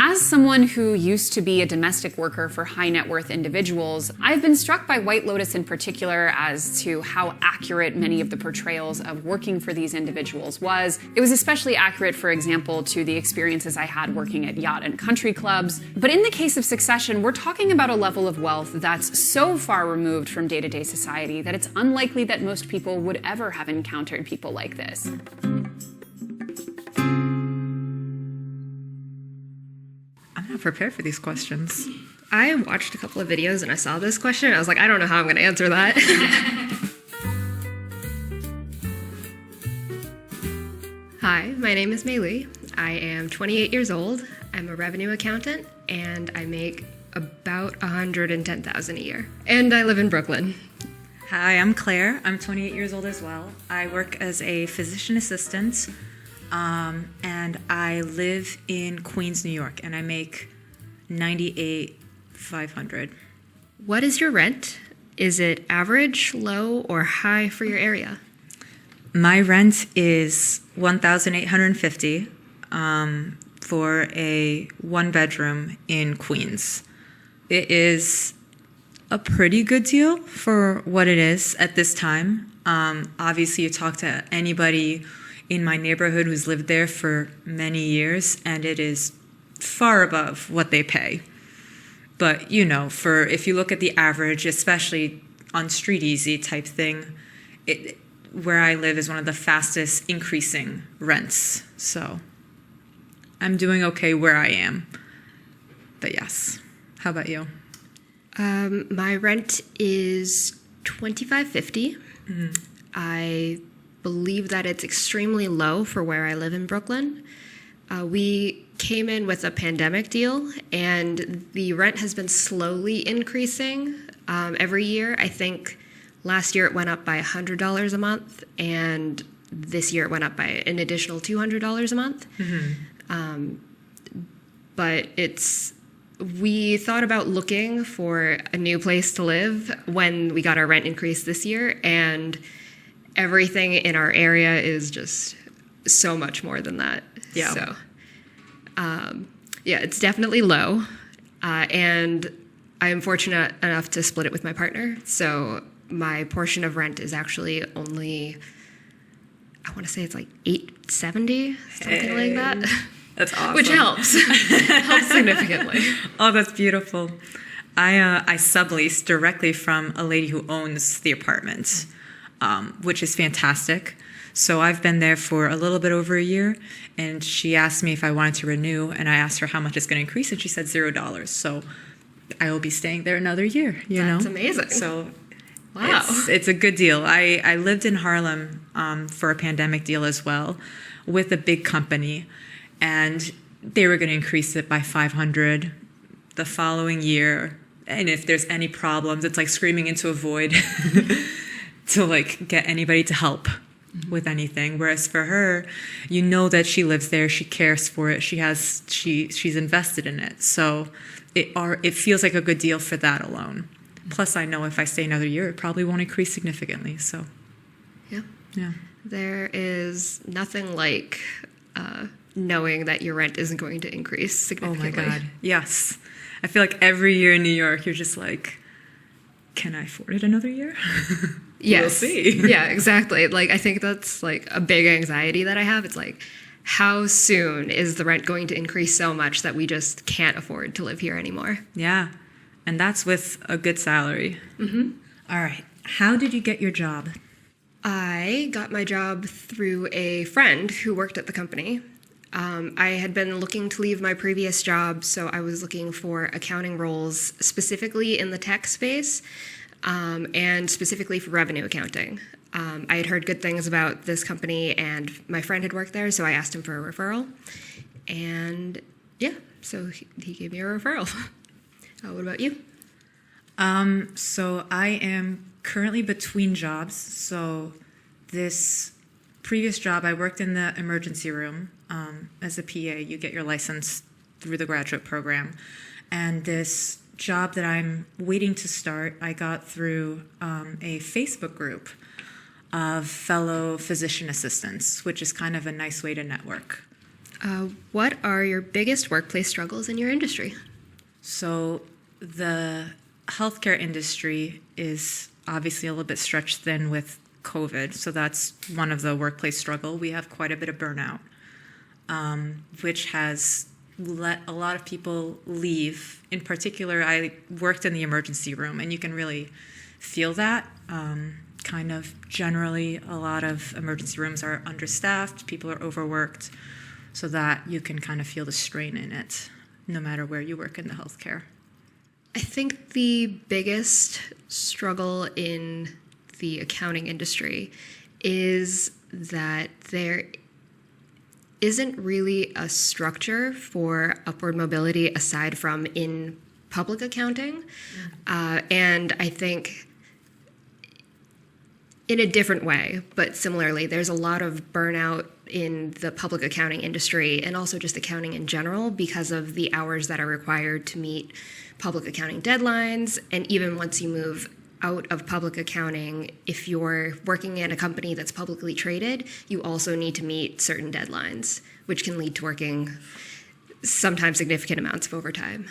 As someone who used to be a domestic worker for high net worth individuals, I've been struck by White Lotus in particular as to how accurate many of the portrayals of working for these individuals was. It was especially accurate, for example, to the experiences I had working at yacht and country clubs. But in the case of Succession, we're talking about a level of wealth that's so far removed from day-to-day society that it's unlikely that most people would ever have encountered people like this. I'm not prepared for these questions. I watched a couple of videos and I saw this question. I was like, I don't know how I'm going to answer that. Hi, my name is Mei Lee. I am 28 years old. I'm a revenue accountant and I make about $110,000 a year. And I live in Brooklyn. Hi, I'm Claire. I'm 28 years old as well. I work as a physician assistant. And I live in Queens, New York, and I make $98,500. What is your rent? Is it average, low, or high for your area? My rent is $1,850 for a one-bedroom in Queens. It is a pretty good deal for what it is at this time. Obviously, you talk to anybody in my neighborhood who's lived there for many years, and it is far above what they pay. But, you know, if you look at the average, especially on Street Easy type thing, where I live is one of the fastest increasing rents. So I'm doing okay where I am. But yes, how about you? My rent is $25.50. Mm-hmm. I believe that it's extremely low for where I live in Brooklyn. We came in with a pandemic deal, and the rent has been slowly increasing every year. I think last year it went up by $100 a month, and this year it went up by an additional $200 a month. Mm-hmm. But we thought about looking for a new place to live when we got our rent increase this year, and everything in our area is just so much more than that. Yeah. So, it's definitely low. And I am fortunate enough to split it with my partner. So my portion of rent is actually only, I want to say it's like $870, something like that. That's awesome. Which helps. Helps significantly. Oh, that's beautiful. I sublease directly from a lady who owns the apartment. Which is fantastic. So I've been there for a little bit over a year, and she asked me if I wanted to renew, and I asked her how much it's going to increase, and she said $0. So I will be staying there another year, you know? That's amazing. So wow. It's a good deal. I lived in Harlem for a pandemic deal as well with a big company, and they were going to increase it by $500 the following year. And if there's any problems, it's like screaming into a void. To like get anybody to help with anything. Whereas for her, you know that she lives there, she cares for it, she's invested in it. So it feels like a good deal for that alone. Plus I know if I stay another year, it probably won't increase significantly. So yeah. There is nothing like knowing that your rent isn't going to increase significantly. Oh my God. Yes. I feel like every year in New York, you're just like, can I afford it another year? Yes. We'll see. Yeah, exactly. Like, I think that's like a big anxiety that I have. It's like, how soon is the rent going to increase so much that we just can't afford to live here anymore? Yeah. And that's with a good salary. Mm-hmm. All right. How did you get your job? I got my job through a friend who worked at the company. I had been looking to leave my previous job, so I was looking for accounting roles specifically in the tech space. And specifically for revenue accounting. I had heard good things about this company, and my friend had worked there, so I asked him for a referral. And yeah, so he gave me a referral. What about you? So I am currently between jobs. So this previous job, I worked in the emergency room as a PA. You get your license through the graduate program. And this job that I'm waiting to start, I got through a Facebook group of fellow physician assistants, which is kind of a nice way to network. What are your biggest workplace struggles in your industry? So the healthcare industry is obviously a little bit stretched thin with COVID, so that's one of the workplace struggle. We have quite a bit of burnout, which has let a lot of people leave. In particular, I worked in the emergency room, and you can really feel that. Kind of generally, a lot of emergency rooms are understaffed, people are overworked, so that you can kind of feel the strain in it, no matter where you work in the healthcare. I think the biggest struggle in the accounting industry is that there isn't really a structure for upward mobility aside from in public accounting. And I think in a different way, but similarly, there's a lot of burnout in the public accounting industry and also just accounting in general because of the hours that are required to meet public accounting deadlines. And even once you move out of public accounting, if you're working in a company that's publicly traded, you also need to meet certain deadlines, which can lead to working sometimes significant amounts of overtime.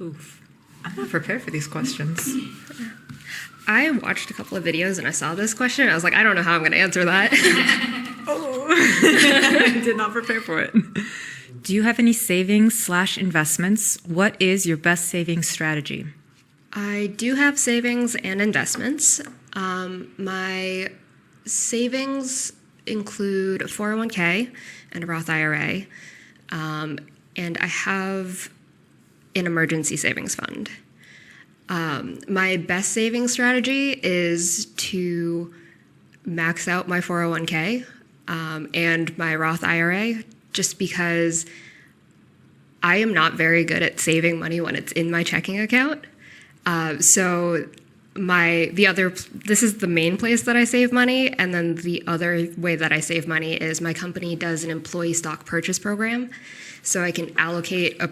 Oof. I'm not prepared for these questions. I watched a couple of videos and I saw this question. And I was like, I don't know how I'm going to answer that. I did not prepare for it. Do you have any savings/investments? What is your best savings strategy? I do have savings and investments. My savings include a 401k and a Roth IRA, and I have an emergency savings fund. My best savings strategy is to max out my 401k and my Roth IRA, just because I am not very good at saving money when it's in my checking account. So this is the main place that I save money, and then the other way that I save money is my company does an employee stock purchase program, so I can allocate a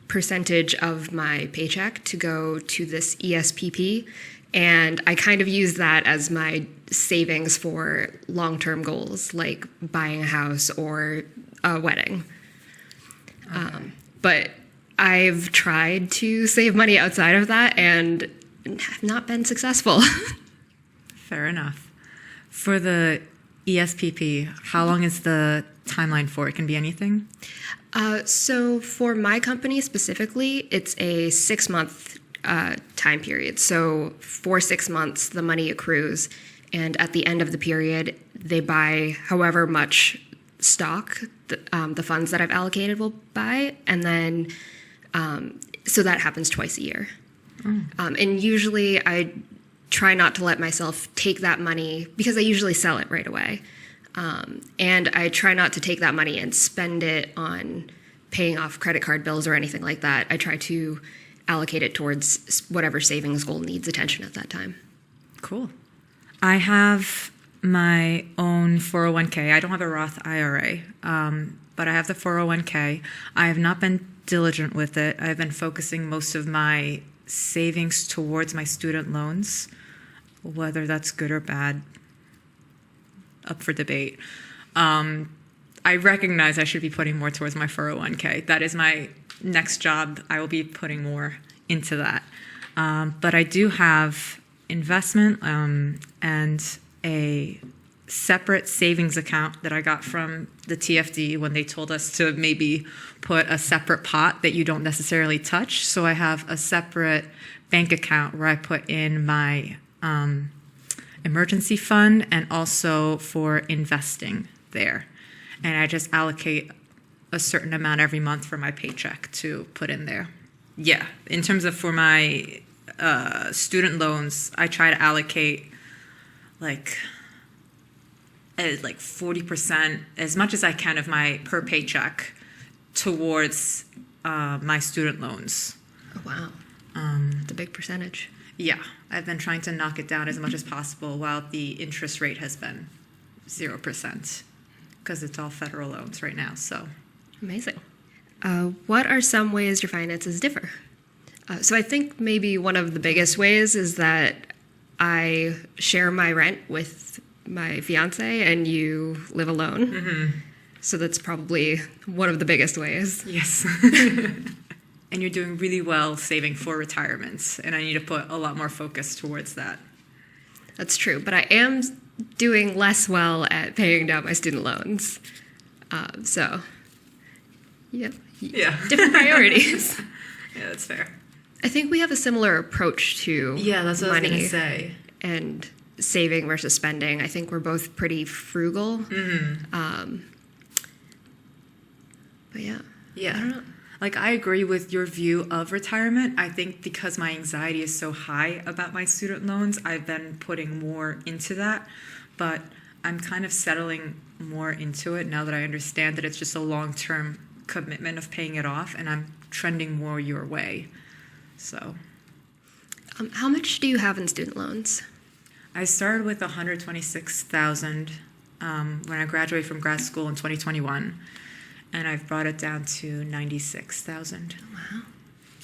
percentage of my paycheck to go to this ESPP, and I kind of use that as my savings for long-term goals like buying a house or a wedding. Okay. But I've tried to save money outside of that and have not been successful. Fair enough. For the ESPP, how long is the timeline for? It can be anything? So for my company specifically, it's a 6-month time period. So for 6 months, the money accrues, and at the end of the period, they buy however much stock the funds that I've allocated will buy, and then so that happens twice a year. And usually I try not to let myself take that money because I usually sell it right away. And I try not to take that money and spend it on paying off credit card bills or anything like that. I try to allocate it towards whatever savings goal needs attention at that time. Cool. I have my own 401k. I don't have a Roth IRA, but I have the 401k. I have not been diligent with it. I've been focusing most of my savings towards my student loans, whether that's good or bad, up for debate. I recognize I should be putting more towards my 401k. That is my next job. I will be putting more into that. But I do have investment and a separate savings account that I got from the TFD when they told us to maybe put a separate pot that you don't necessarily touch. So I have a separate bank account where I put in my emergency fund and also for investing there. And I just allocate a certain amount every month for my paycheck to put in there. Yeah, in terms of for my student loans, I try to allocate like 40%, as much as I can of my per paycheck towards my student loans. Oh, wow. That's a big percentage. Yeah, I've been trying to knock it down as much as possible while the interest rate has been 0%, because it's all federal loans right now, so. Amazing. What are some ways your finances differ? So I think maybe one of the biggest ways is that I share my rent with my fiance, and you live alone. So that's probably one of the biggest ways. Yes. And you're doing really well saving for retirement, and I need to put a lot more focus towards that. That's true, but I am doing less well at paying down my student loans. So, yeah, Yeah. different priorities. Yeah, that's fair. I think we have a similar approach to Yeah, that's what I was money going to say. and saving versus spending. I think we're both pretty frugal. But yeah, Yeah. I don't know. Like, I agree with your view of retirement. I think because my anxiety is so high about my student loans, I've been putting more into that. But I'm kind of settling more into it now that I understand that it's just a long-term commitment of paying it off, and I'm trending more your way. So How much do you have in student loans? I started with $126,000 when I graduated from grad school in 2021, and I've brought it down to $96,000.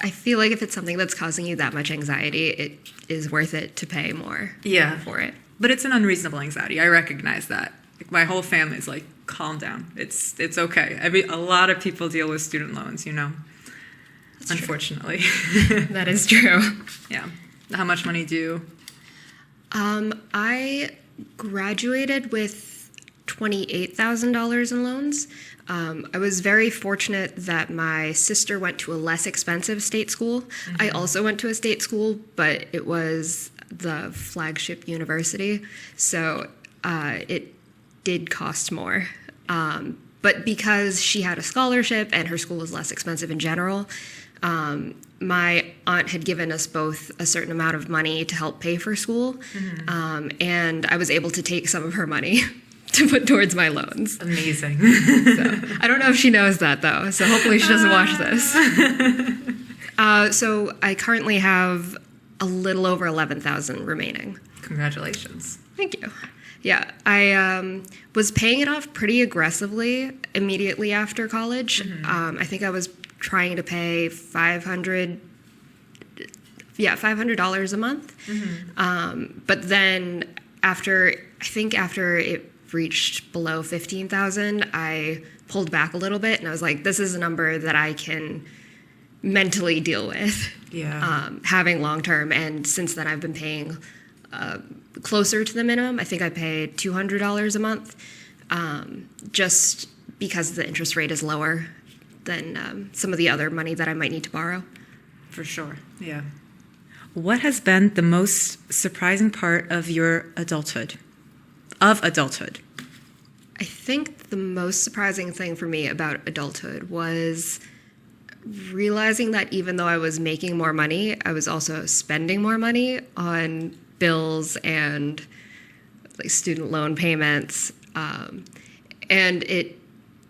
I feel like if it's something that's causing you that much anxiety, it is worth it to pay more Yeah. for it. But it's an unreasonable anxiety. I recognize that. Like, my whole family's like, calm down. It's okay. I mean, a lot of people deal with student loans, you know. That's true. Unfortunately. That is true. Yeah. How much money do you? I graduated with $28,000 in loans. I was very fortunate that my sister went to a less expensive state school. I also went to a state school, but it was the flagship university, so it did cost more. But because she had a scholarship and her school was less expensive in general, my aunt had given us both a certain amount of money to help pay for school, and I was able to take some of her money to put towards my loans. Amazing. So, I don't know if she knows that, though, so hopefully she doesn't watch this. So I currently have a little over 11,000 remaining. Congratulations. Thank you. Yeah, I was paying it off pretty aggressively immediately after college. I think I was trying to pay $500 a month. But then after it reached below 15,000, I pulled back a little bit, and I was like, this is a number that I can mentally deal with. Yeah. Having long term, and since then I've been paying closer to the minimum. I think I pay $200 a month, just because the interest rate is lower than some of the other money that I might need to borrow. For sure. Yeah. What has been the most surprising part of your adulthood? I think the most surprising thing for me about adulthood was realizing that even though I was making more money, I was also spending more money on bills and like student loan payments, and it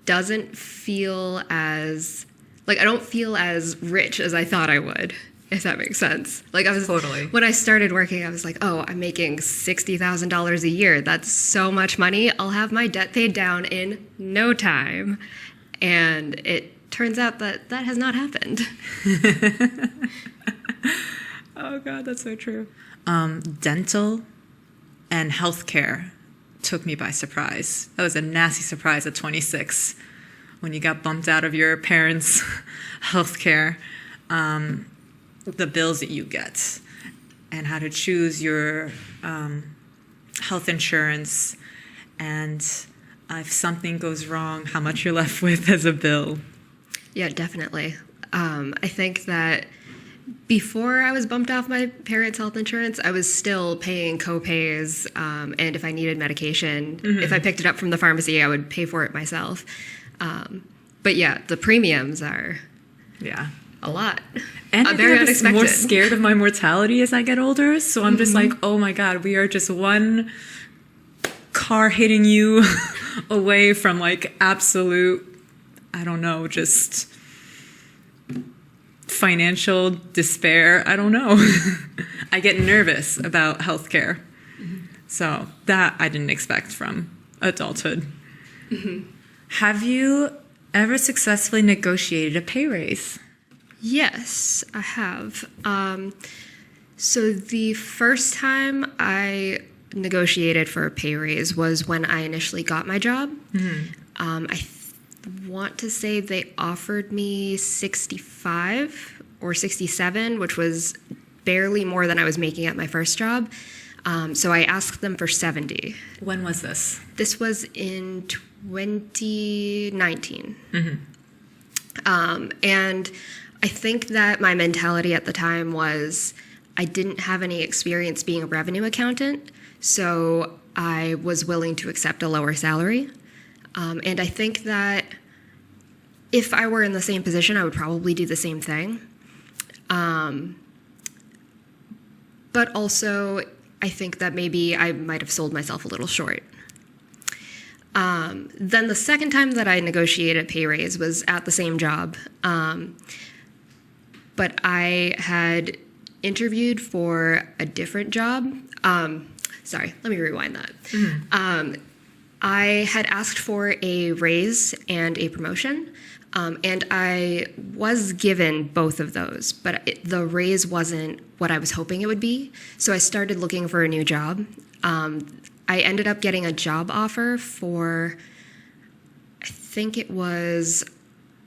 doesn't feel as I don't feel as rich as I thought I would, if that makes sense. Like I was Totally. When I started working, I was like, oh, I'm making $60,000 a year. That's so much money. I'll have my debt paid down in no time. And it turns out that that has not happened. Oh God, that's so true. Dental and healthcare took me by surprise. That was a nasty surprise at 26 when you got bumped out of your parents' healthcare, the bills that you get, and how to choose your health insurance, and if something goes wrong, how much you're left with as a bill. Yeah, definitely. I think that before I was bumped off my parents' health insurance, I was still paying co-pays, and if I needed medication, if I picked it up from the pharmacy, I would pay for it myself. But yeah, the premiums are a lot. And I very think I'm just unexpected. more scared of my mortality as I get older. So I'm just like, oh my God, we are just one car hitting you away from like absolute, I don't know, just financial despair. I don't know. I get nervous about healthcare. So that I didn't expect from adulthood. Have you ever successfully negotiated a pay raise? Yes, I have. So the first time I negotiated for a pay raise was when I initially got my job. Want to say they offered me 65 or 67, which was barely more than I was making at my first job. So I asked them for 70. When was this? This was in 2019. And I think that my mentality at the time was I didn't have any experience being a revenue accountant, so I was willing to accept a lower salary. And I think that if I were in the same position, I would probably do the same thing. But also, I think that maybe I might have sold myself a little short. Then the second time that I negotiated a pay raise was at the same job. But I had interviewed for a different job. Sorry, let me rewind that. I had asked for a raise and a promotion, and I was given both of those, but the raise wasn't what I was hoping it would be, so I started looking for a new job. I ended up getting a job offer for, I think it was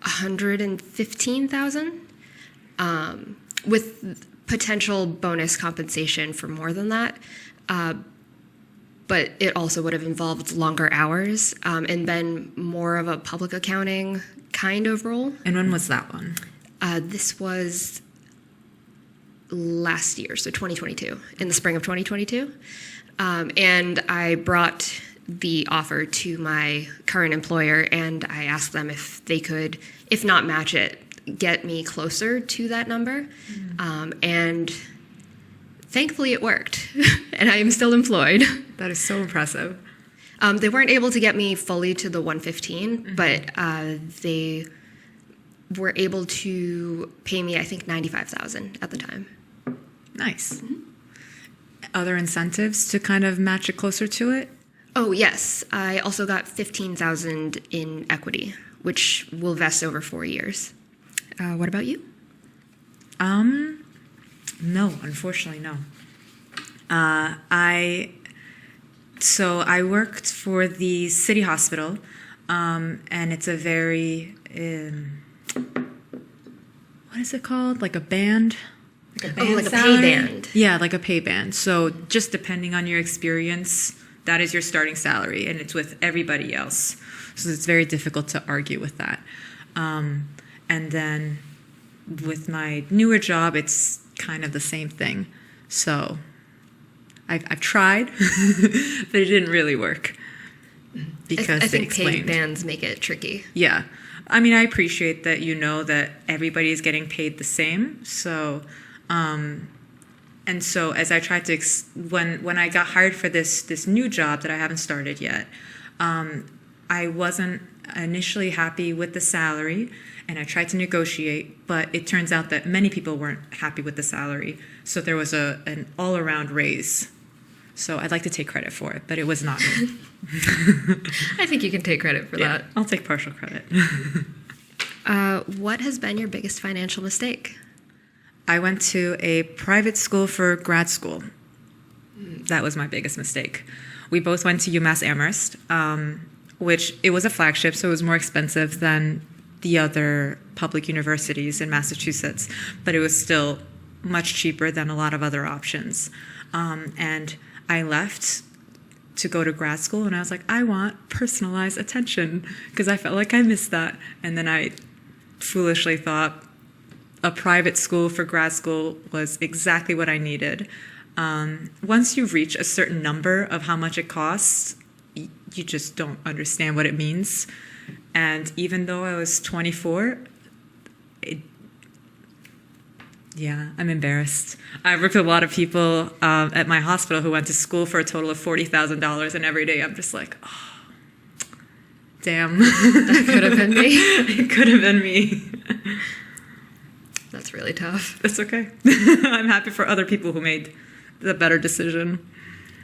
$115,000, with potential bonus compensation for more than that. But it also would have involved longer hours and been more of a public accounting kind of role. And when was that one? This was last year, so 2022, in the spring of 2022. And I brought the offer to my current employer, and I asked them if they could, if not match it, get me closer to that number. And thankfully it worked, and I am still employed. That is so impressive. They weren't able to get me fully to the 115, but they were able to pay me, I think, $95,000 at the time. Nice. Other incentives to kind of match it closer to it? Oh, yes. I also got $15,000 in equity, which will vest over 4 years. What about you? No, unfortunately, no. I worked for the city hospital, and it's a very, what is it called? Like a band? Like a pay salary? band. Yeah, like a pay band. So just depending on your experience, that is your starting salary, and it's with everybody else. So it's very difficult to argue with that. And then with my newer job, it's kind of the same thing. So I've tried, but it didn't really work because I they think paid explained. bands make it tricky. Yeah. I mean, I appreciate that you know that everybody is getting paid the same. So, and so as I tried to, when I got hired for this new job that I haven't started yet, I wasn't initially happy with the salary, and I tried to negotiate, but it turns out that many people weren't happy with the salary. So there was an all-around raise. So I'd like to take credit for it, but it was not me. I think you can take credit for that. I'll take partial credit. What has been your biggest financial mistake? I went to a private school for grad school. That was my biggest mistake. We both went to UMass Amherst, which it was a flagship, so it was more expensive than the other public universities in Massachusetts, but it was still much cheaper than a lot of other options. And I left to go to grad school, and I was like, I want personalized attention, because I felt like I missed that. And then I foolishly thought a private school for grad school was exactly what I needed. Once you reach a certain number of how much it costs, you just don't understand what it means. And even though I was 24, I'm embarrassed. I worked with a lot of people at my hospital who went to school for a total of $40,000, and every day I'm just like, oh, damn. That could have been me. It could have been me. That's really tough. That's okay. I'm happy for other people who made the better decision.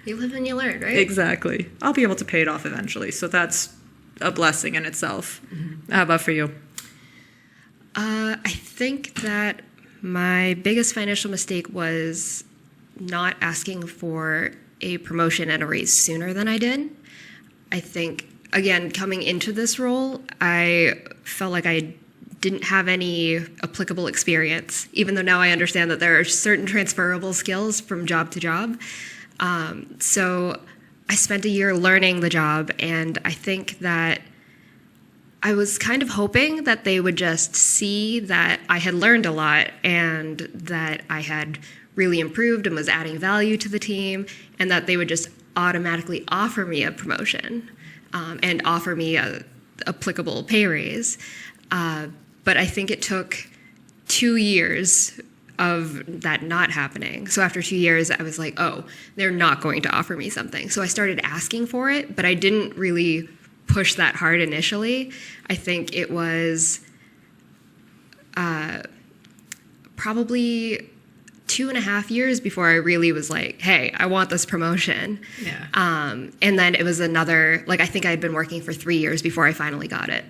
You live and you learn, right? Exactly. I'll be able to pay it off eventually, so that's a blessing in itself. Mm-hmm. How about for you? I think that my biggest financial mistake was not asking for a promotion and a raise sooner than I did. I think, again, coming into this role, I felt like I didn't have any applicable experience, even though now I understand that there are certain transferable skills from job to job. So I spent a year learning the job, and I think that I was kind of hoping that they would just see that I had learned a lot and that I had really improved and was adding value to the team, and that they would just automatically offer me a promotion and offer me a applicable pay raise. But I think it took 2 years of that not happening. So after 2 years, I was like, oh, they're not going to offer me something. So I started asking for it, but I didn't really push that hard initially. I think it was probably 2.5 years before I really was like, hey, I want this promotion. Yeah. And then it was another, like, I think I had been working for 3 years before I finally got it.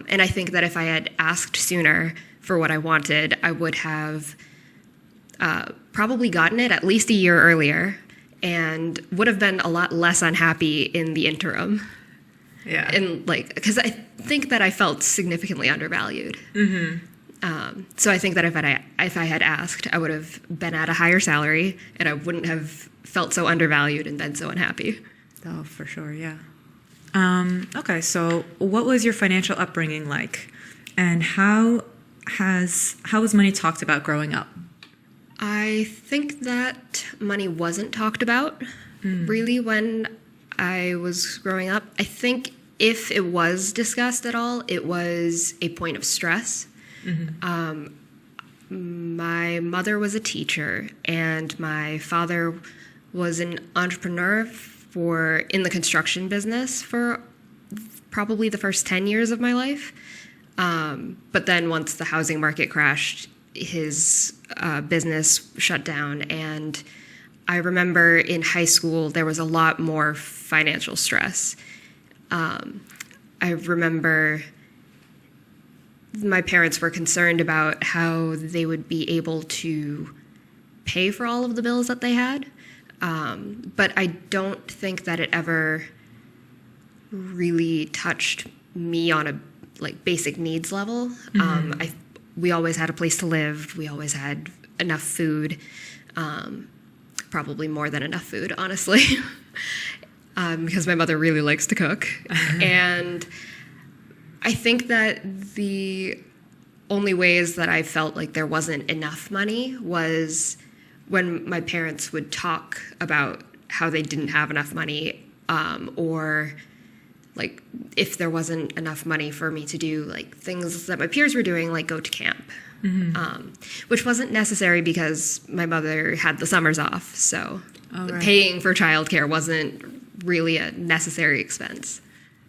And I think that if I had asked sooner for what I wanted, I would have probably gotten it at least a year earlier and would have been a lot less unhappy in the interim. Yeah. And like, because I think that I felt significantly undervalued. So I think that if I had asked, I would have been at a higher salary and I wouldn't have felt so undervalued and been so unhappy. Oh, for sure, yeah. Okay, so what was your financial upbringing like? And how was money talked about growing up? I think that money wasn't talked about really when I was growing up. I think if it was discussed at all, it was a point of stress. My mother was a teacher, and my father was an entrepreneur in the construction business for probably the first 10 years of my life. But then once the housing market crashed, his business shut down. And I remember in high school, there was a lot more financial stress. I remember my parents were concerned about how they would be able to pay for all of the bills that they had. But I don't think that it ever really touched me on a basic needs level. We always had a place to live. We always had enough food, probably more than enough food, honestly, because my mother really likes to cook. And I think that the only ways that I felt like there wasn't enough money was when my parents would talk about how they didn't have enough money, or like if there wasn't enough money for me to do like things that my peers were doing, like go to camp, which wasn't necessary because my mother had the summers off. So paying for childcare wasn't really a necessary expense.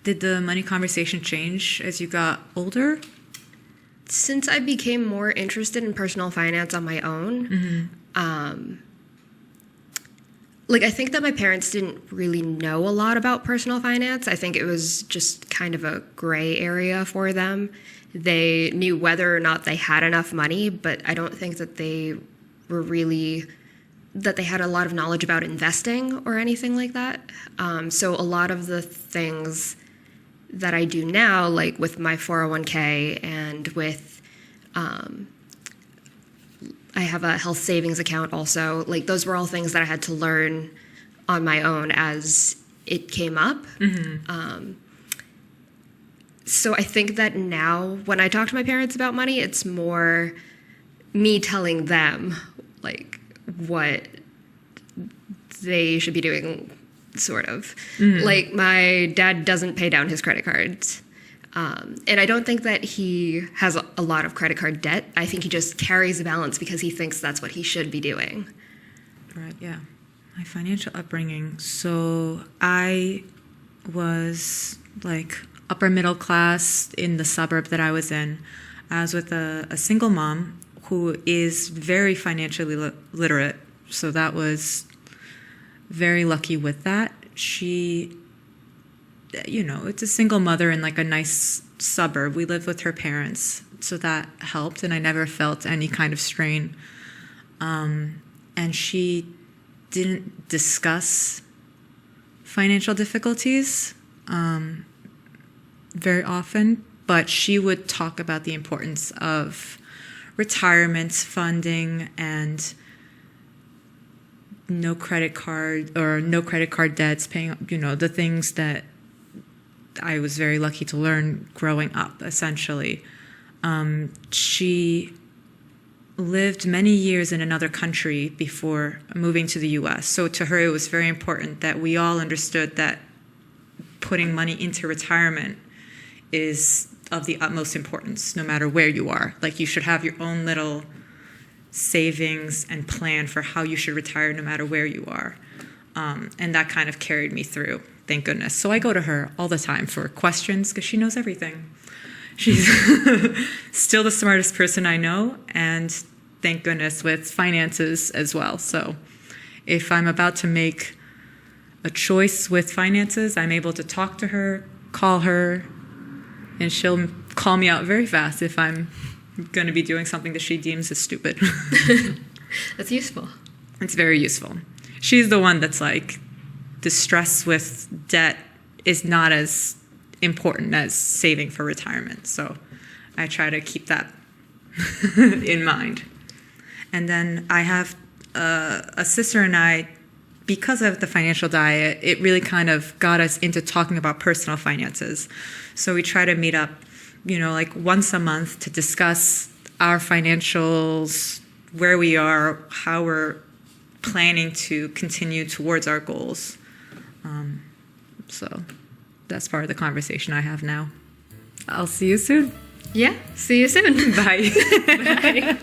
Did the money conversation change as you got older? Since I became more interested in personal finance on my own, I think that my parents didn't really know a lot about personal finance. I think it was just kind of a gray area for them. They knew whether or not they had enough money, but I don't think that they had a lot of knowledge about investing or anything like that. So a lot of the things that I do now, like with my 401k and with, I have a health savings account also, like those were all things that I had to learn on my own as it came up. So I think that now when I talk to my parents about money, it's more me telling them like what they should be doing, sort of. Like my dad doesn't pay down his credit cards. And I don't think that he has a lot of credit card debt. I think he just carries a balance because he thinks that's what he should be doing. Right, yeah. My financial upbringing. So I was like upper middle class in the suburb that I was in. I was with a single mom who is very financially literate. So that was very lucky with that. She, it's a single mother in like a nice suburb. We lived with her parents, so that helped, and I never felt any kind of strain. and she didn't discuss financial difficulties very often, but she would talk about the importance of retirement funding and no credit card debts, paying, the things that I was very lucky to learn growing up, essentially. She lived many years in another country before moving to the US. So to her, it was very important that we all understood that putting money into retirement is of the utmost importance, no matter where you are. Like, you should have your own little savings and plan for how you should retire, no matter where you are. And that kind of carried me through, thank goodness. So I go to her all the time for questions because she knows everything. She's still the smartest person I know, and thank goodness with finances as well. So if I'm about to make a choice with finances, I'm able to talk to her, call her, and she'll call me out very fast if I'm going to be doing something that she deems as stupid. That's useful. It's very useful. She's the one that's like, the stress with debt is not as important as saving for retirement. So I try to keep that in mind. And then I have a sister and I, because of the financial diet, it really kind of got us into talking about personal finances. So we try to meet up, like once a month to discuss our financials, where we are, how we're planning to continue towards our goals. So that's part of the conversation I have now. I'll see you soon. Yeah, see you soon. Bye. Bye.